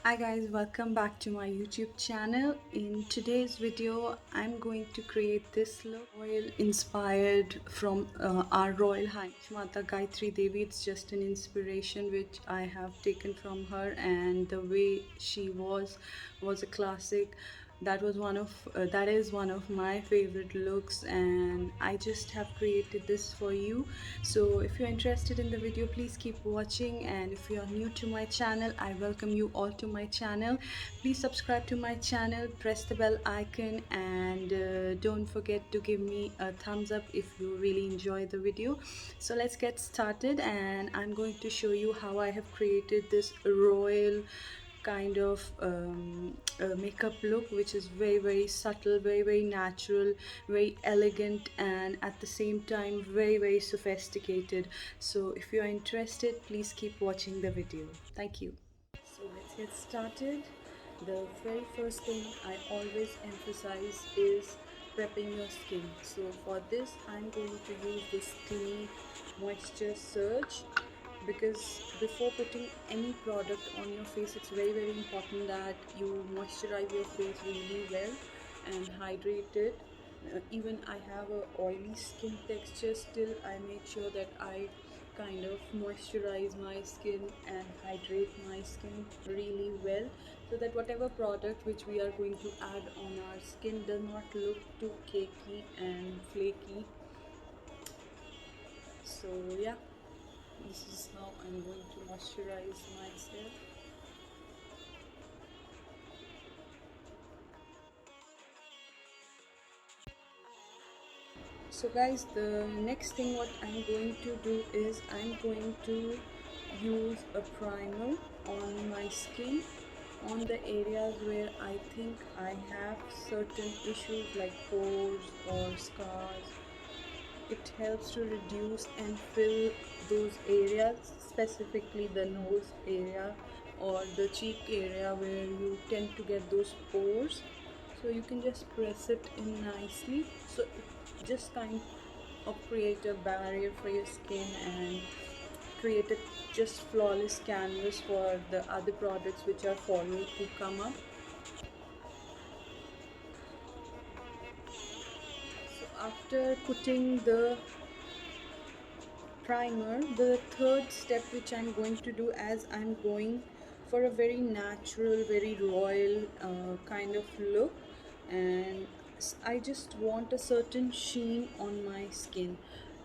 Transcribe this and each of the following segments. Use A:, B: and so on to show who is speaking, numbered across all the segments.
A: Hi guys, welcome back to my YouTube channel. In today's video, I'm going to create this look oil inspired from our Royal Highness Mata Gayatri Devi. It's just an inspiration which I have taken from her, and the way she was a classic. That is one of my favorite looks, and I just have created this for you. So if you're interested in the video, please keep watching, and if you are new to my channel, I welcome you all to my channel. Please subscribe to my channel, press the bell icon, and don't forget to give me a thumbs up if you really enjoy the video. So let's get started, and I'm going to show you how I have created this royal kind of makeup look, which is very subtle, very natural, very elegant, and at the same time very sophisticated. So if you are interested, please keep watching the video. Thank you. So let's get started. The very first thing I always emphasize is prepping your skin. So for this, I'm going to use this Clinique Moisture Surge, because before putting any product on your face, it's very important that you moisturize your face really well and hydrate it. Even I have a oily skin texture, still I make sure that I kind of moisturize my skin and hydrate my skin really well, so that whatever product which we are going to add on our skin does not look too cakey and flaky. So yeah, this is how I'm going to moisturize myself. So guys, the next thing what I'm going to do is I'm going to use a primer on my skin, on the areas where I think I have certain issues like pores or scars. It helps to reduce and fill those areas, specifically the nose area or the cheek area where you tend to get those pores. So you can just press it in nicely, so it just kind of create a barrier for your skin and create a just flawless canvas for the other products which are following to come up. So after putting the primer, the third step which I'm going to do, as I'm going for a very natural, very royal kind of look, and I just want a certain sheen on my skin,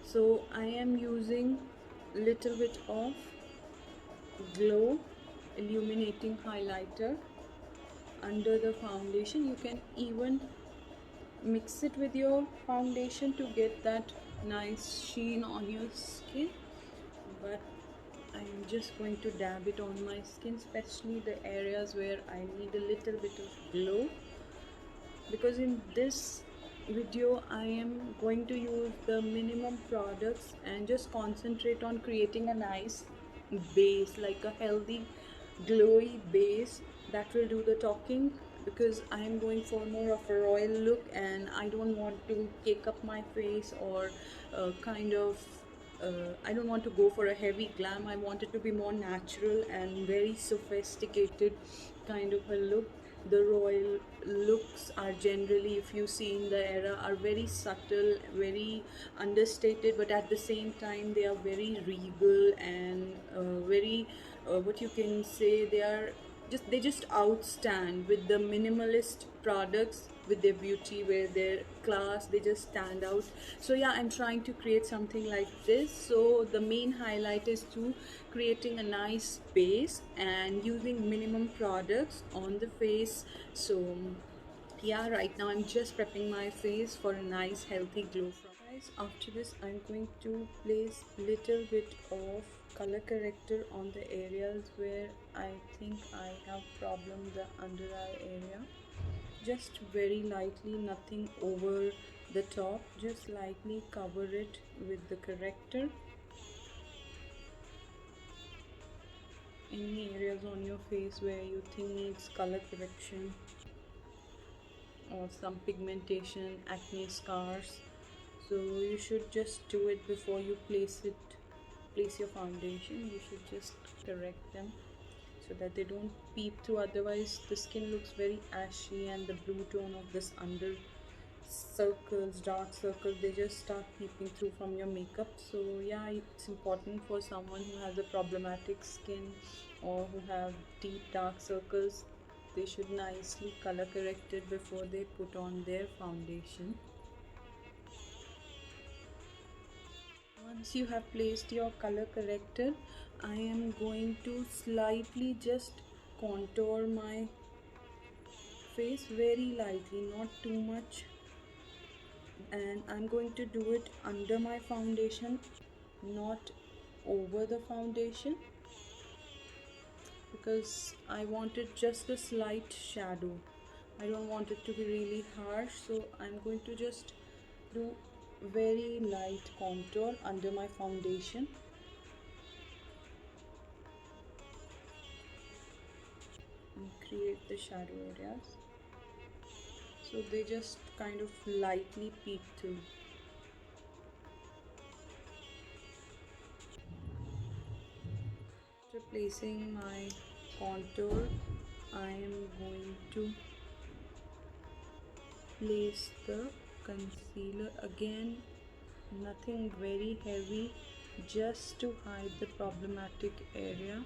A: so I am using little bit of glow illuminating highlighter under the foundation. You can even mix it with your foundation to get that nice sheen on your skin, but I'm just going to dab it on my skin, especially the areas where I need a little bit of glow, because in this video I am going to use the minimum products and just concentrate on creating a nice base, like a healthy glowy base that will do the talking, because I am going for more of a royal look and I don't want to cake up my face or kind of I don't want to go for a heavy glam. I want it to be more natural and very sophisticated kind of a look. The royal looks are generally, if you see in the era, are very subtle, very understated, but at the same time they are very regal and very what you can say, they just outstand with the minimalist products, with their beauty, with their class, they just stand out. So yeah, I'm trying to create something like this. So the main highlight is to creating a nice base and using minimum products on the face. So yeah, right now I'm just prepping my face for a nice healthy glow. From guys, after this I'm going to place little bit of color corrector on the areas where I think I have problem, the under eye area. Just very lightly, nothing over the top, just lightly cover it with the corrector. Any areas on your face where you think needs color correction or some pigmentation, acne scars, so you should just do it before you place your foundation. You should just correct them. So so that they don't peep through, otherwise the skin looks very ashy and the blue tone of this under circles, dark circles, they just start peeping through from your makeup. So yeah, it's important for someone who has a problematic skin or who have deep dark circles, they should nicely color correct it before they put on their foundation. Once you have placed your color corrector, I am going to slightly just contour my face very lightly, not too much, and I'm going to do it under my foundation, not over the foundation, because I wanted just a slight shadow. I don't want it to be really harsh, so I'm going to just do very light contour under my foundation and create the shadow areas so they just kind of lightly peek through. After placing my contour, I am going to place the concealer again, nothing very heavy, just to hide the problematic area.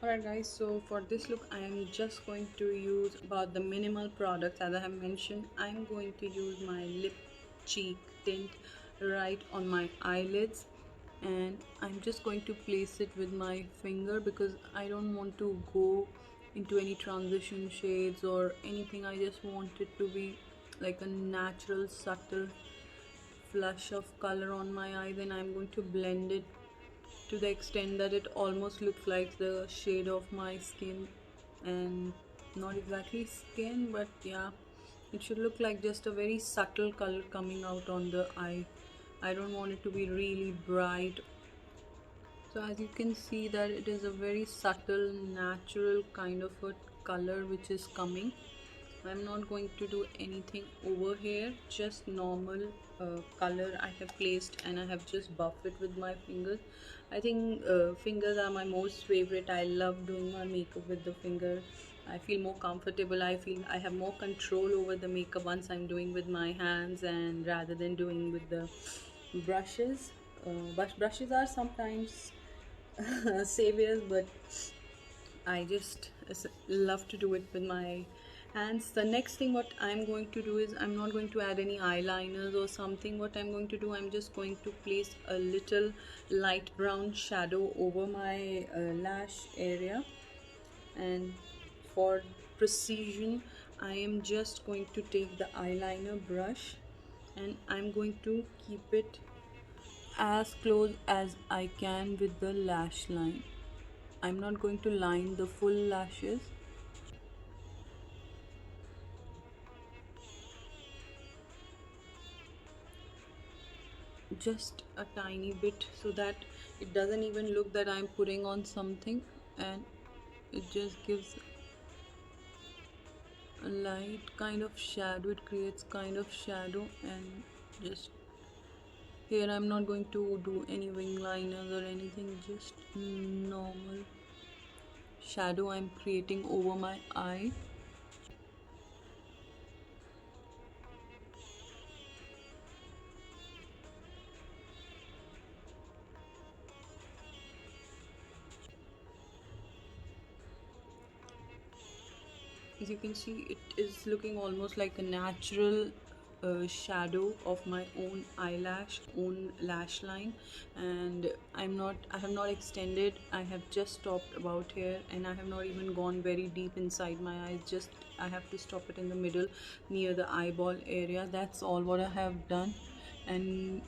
A: Alright guys, so for this look I am just going to use about the minimal products. As I have mentioned, I am going to use my lip cheek tint right on my eyelids, and I'm just going to place it with my finger because I don't want to go into any transition shades or anything. I just want it to be like a natural subtle flush of color on my eyes, and I'm going to blend it to the extent that it almost looks like the shade of my skin, and not exactly skin, but yeah, it should look like just a very subtle color coming out on the eye. I don't want it to be really bright. So as you can see that it is a very subtle natural kind of a color which is coming. I'm not going to do anything over here, just normal color I have placed, and I have just buffed it with my fingers. I think fingers are my most favorite. I love doing my makeup with the finger. I feel more comfortable. I feel I have more control over the makeup once I'm doing with my hands, and rather than doing with the brushes. But brushes are sometimes saviors, but I just love to do it with my hands. The next thing what I'm going to do is I'm not going to add any eyeliners or something. What I'm going to do, I'm just going to place a little light brown shadow over my lash area, and for precision I am just going to take the eyeliner brush and I'm going to keep it as close as I can with the lash line. I'm not going to line the full lashes. Just a tiny bit so that it doesn't even look that I'm putting on something, and it just gives a light kind of shadow. It creates kind of shadow, and just here I'm not going to do any wing liners or anything, just normal shadow I'm creating over my eye. As you can see, it is looking almost like a natural shadow of my own eyelash, own lash line, and I have not extended. I have just stopped about here, and I have not even gone very deep inside my eyes. Just I have to stop it in the middle near the eyeball area. That's all what I have done, and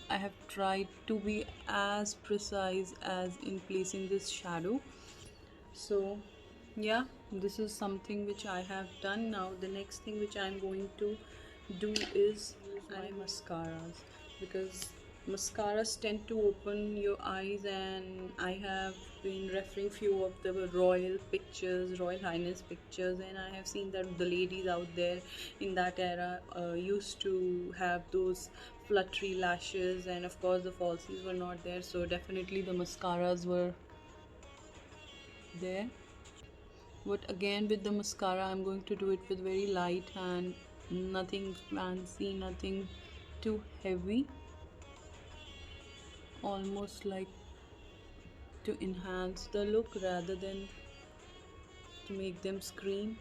A: I have tried to be as precise as in placing this shadow. So yeah, this is something which I have done. Now the next thing which I'm going to do is use my mascaras, because mascaras tend to open your eyes, and I have been referring few of the royal pictures, royal highness pictures, and I have seen that the ladies out there in that era used to have those fluttery lashes, and of course the falsies were not there, so definitely the mascaras were there. But again, with the mascara, I'm going to do it with very light hand, nothing fancy, nothing too heavy, almost like to enhance the look rather than to make them scream.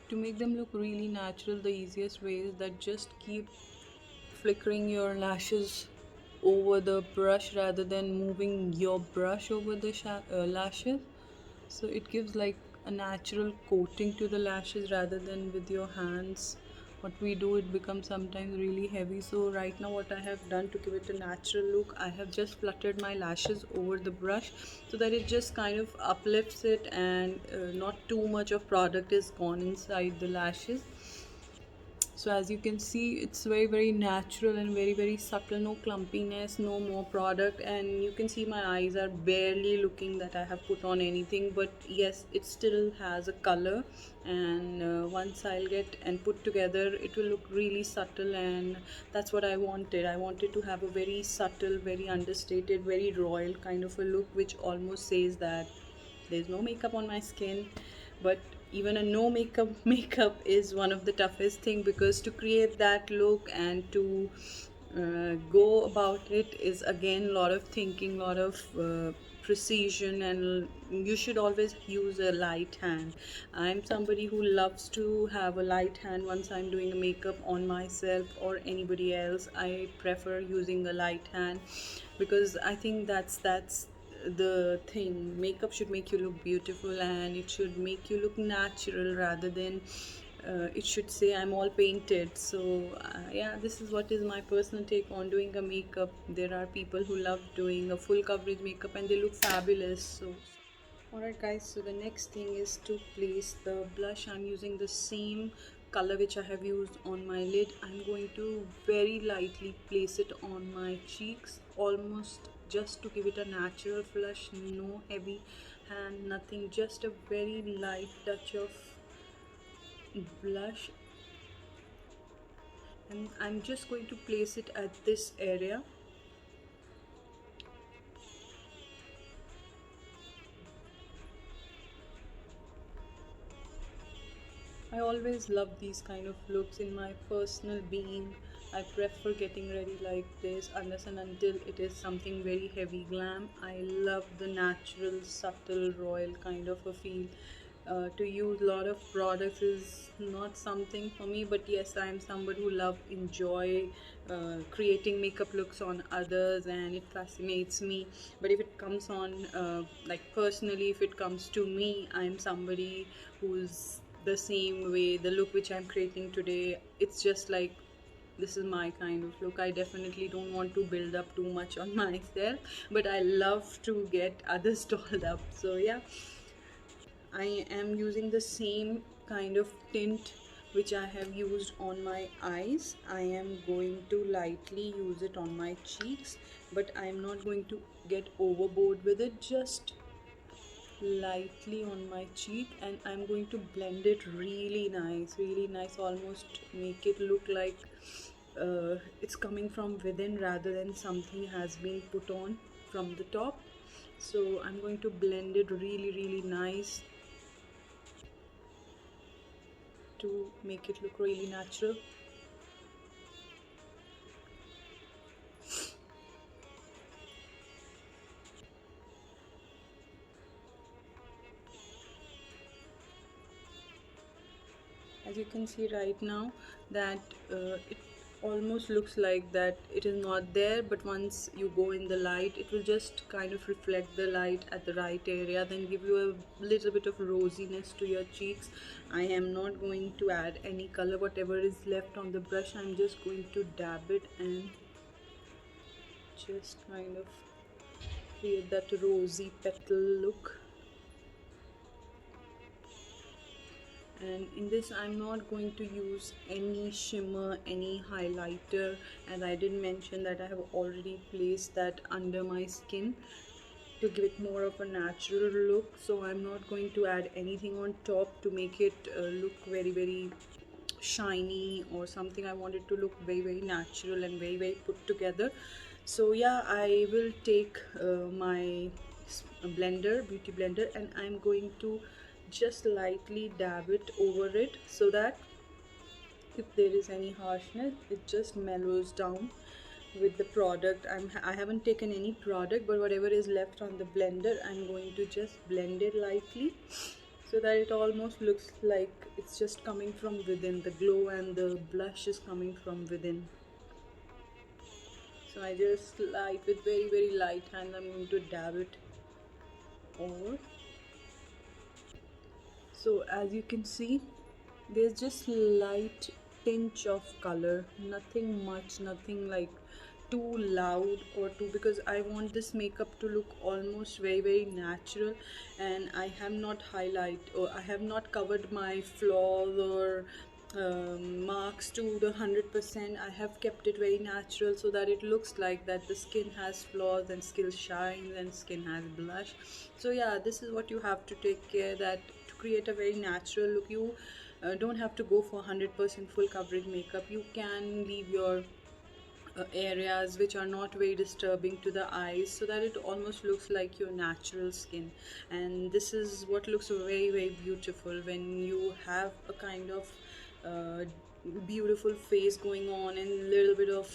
A: To make them look really natural, the easiest way is that just keep flickering your lashes over the brush rather than moving your brush over the lashes. So it gives like a natural coating to the lashes rather than with your hands. What we do, it becomes sometimes really heavy. So right now what I have done to give it a natural look, I have just fluttered my lashes over the brush so that it just kind of uplifts it, and not too much of product is gone inside the lashes. So as you can see, it's very natural and very subtle, no clumpiness, no more product, and you can see my eyes are barely looking that I have put on anything, but yes, it still has a color, and once I'll get and put together, it will look really subtle, and that's what I wanted to have a very subtle, very understated, very royal kind of a look, which almost says that there's no makeup on my skin. But even a no makeup makeup is one of the toughest thing, because to create that look and to go about it is again a lot of thinking, a lot of precision, and you should always use a light hand. I'm somebody who loves to have a light hand. Once I'm doing a makeup on myself or anybody else, I prefer using a light hand, because I think that's the thing. Makeup should make you look beautiful, and it should make you look natural rather than it should say I'm all painted. So yeah, this is what is my personal take on doing a makeup. There are people who love doing a full coverage makeup and they look fabulous. So alright guys, so the next thing is to place the blush. I'm using the same color which I have used on my lid. I'm going to very lightly place it on my cheeks, almost just to give it a natural flush, no heavy hand, nothing, just a very light touch of blush. And I'm just going to place it at this area. I always love these kind of looks in my personal being. I prefer getting ready like this unless and until it is something very heavy glam. I love the natural, subtle, royal kind of a feel. To use a lot of products is not something for me, but yes, I am somebody who enjoy creating makeup looks on others, and it fascinates me. But if it comes on like personally, if it comes to me, I am somebody who's the same way. The look which I'm creating today, it's just like this is my kind of look. I definitely don't want to build up too much on myself, but I love to get others dolled up. So yeah, I am using the same kind of tint which I have used on my eyes. I am going to lightly use it on my cheeks, but I am not going to get overboard with it, just lightly on my cheek, and I'm going to blend it really nice, almost make it look like it's coming from within rather than something has been put on from the top. So I'm going to blend it really nice to make it look really natural. As you can see right now that it almost looks like that it is not there, but once you go in the light, it will just kind of reflect the light at the right area, then give you a little bit of rosiness to your cheeks. I am not going to add any color. Whatever is left on the brush, I'm just going to dab it and just kind of create that rosy petal look. And in this I'm not going to use any shimmer, any highlighter, and I did mention that I have already placed that under my skin to give it more of a natural look. So I'm not going to add anything on top to make it look very shiny or something. I want it to look very natural and very put together. So yeah, I will take my beauty blender, and I'm going to just lightly dab it over it so that if there is any harshness, it just mellows down with the product. I haven't taken any product, but whatever is left on the blender, I'm going to just blend it lightly so that it almost looks like it's just coming from within. The glow and the blush is coming from within. So I just with very light hand, I'm going to dab it over. So as you can see, there's just light tinge of color, nothing much, nothing like too loud or too, because I want this makeup to look almost very natural, and I have not I have not covered my flaws or marks to the 100%. I have kept it very natural so that it looks like that the skin has flaws and skin shines and skin has blush. So yeah, this is what you have to take care, that to create a very natural look, you don't have to go for 100% full coverage makeup. You can leave your areas which are not very disturbing to the eyes so that it almost looks like your natural skin. And this is what looks very beautiful when you have a kind of uh, beautiful face going on and little bit of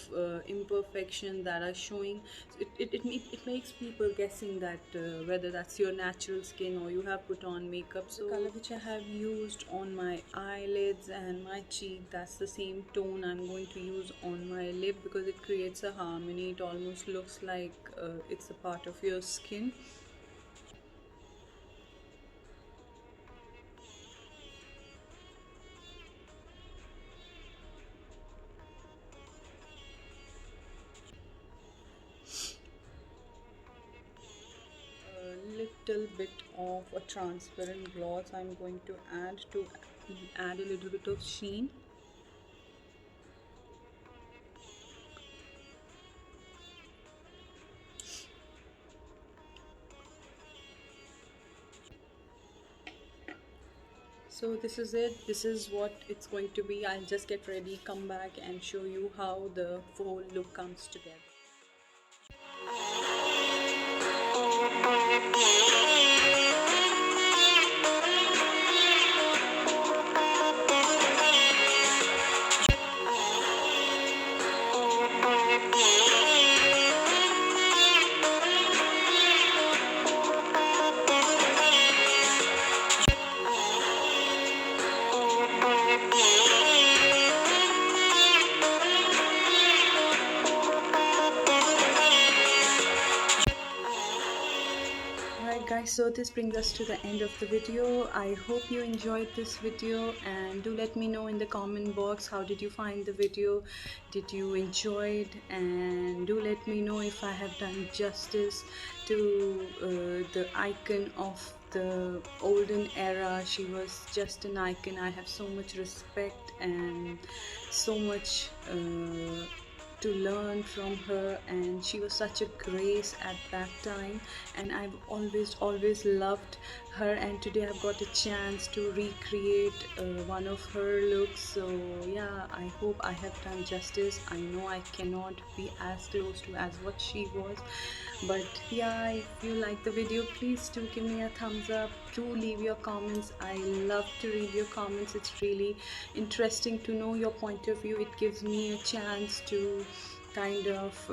A: imperfection that are showing. So it makes people guessing that whether that's your natural skin or you have put on makeup. So the color which I have used on my eyelids and my cheek, that's the same tone I'm going to use on my lip because it creates a harmony. It almost looks like it's a part of your skin. Little bit of a transparent gloss I'm going to add a little bit of sheen. So this is it, this is what it's going to be. I'll just get ready, come back and show you how the whole look comes together. Guys, so this brings us to the end of the video. I hope you enjoyed this video, and do let me know in the comment box how did you find the video. Did you enjoy it? And do let me know if I have done justice to the icon of the olden era. She was just an icon. I have so much respect and so much to learn from her, and she was such a grace at that time, and I've always loved her. And today I've got a chance to recreate one of her looks. So yeah, I hope I have done justice. I know I cannot be as close to as what she was, but yeah, if you like the video, please do give me a thumbs up. Do leave your comments. I love to read your comments. It's really interesting to know your point of view. It gives me a chance to kind of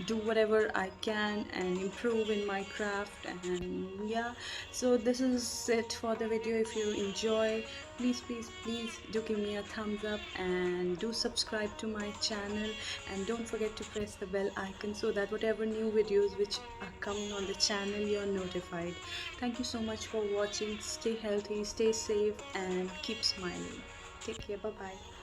A: do whatever I can and improve in my craft. And yeah, so this is it for the video. If you enjoy, please do give me a thumbs up and do subscribe to my channel, and don't forget to press the bell icon so that whatever new videos which are coming on the channel, you're notified. Thank you so much for watching. Stay healthy, stay safe, and keep smiling. Take care. Bye bye.